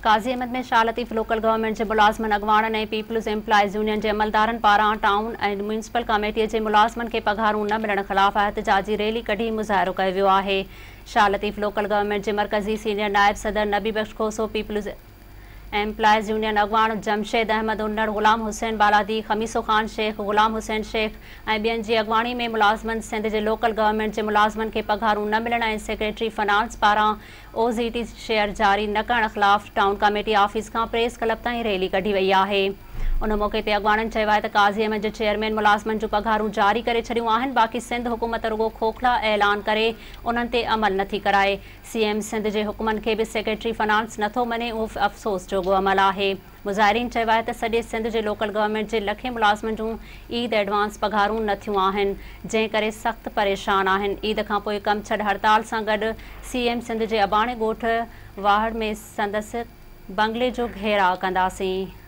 काज़ी अहमद में Shah Latif local government जे मुलाज़मन अॻवाननि ऐं peoples employees union जे अमलदारनि पारां टाउन ऐं म्यूनसिपल कमेटीअ जे मुलाज़मन खे पघारूं न मिलण ख़िलाफ़ एहतजाजी रैली कढी मुज़ाहिरो कयो वियो आहे। शाह लतीफ़ लोकल गवर्नमेंट जे मरकज़ी सीनियर नायब सदर नबी बख्श खोसो, पीपल्स एम्प्लॉइज़ यूनियन अॻवान जमशेद अहमद उन्नड़, ग़ुलाम हुसैन बालादी, खमीसो ख़ान शेख, ग़ुलाम हुसैन शेख ऐं ॿियनि जी अॻवानी में मुलाज़मन सिंध जे लोकल गवर्नमेंट जे मुलाज़मन खे पघारूं न मिलण ऐं सेक्रेटरी फाइनेंस पारां OZT शेयर जारी न करण ख़िलाफ़ टाउन कमेटी ऑफिस खां प्रेस क्लब ताईं रैली कढी वई आहे। उन मौक़े ते अॻवाननि चयो आहे त काज़ी अहमद जे चेयरमैन मुलाज़मन जूं पघारूं जारी करे छॾियूं आहिनि, बाक़ी सिंध हुकूमत रुॻो खोखला ऐलान करे उन्हनि ते अमल नथी कराए। CM सिंध जे हुकुमनि खे बि सेक्रेटरी फाइनेंस नथो मञे, उहो अफ़सोस जोॻो अमल आहे। मुज़ाहिरीन चयो आहे त सॼे सिंध जे लोकल गवर्नमेंट जे लखे मुलाज़मन जूं ईद एडवांस पघारूं न थियूं आहिनि, जंहिं करे सख़्तु परेशान आहिनि। ईद खां पोइ कम छॾ हड़ताल सां गॾु CM सिंध जे अबाणे ॻोठ वाहड़ में संदसि बंगले जो घेराव कंदासीं।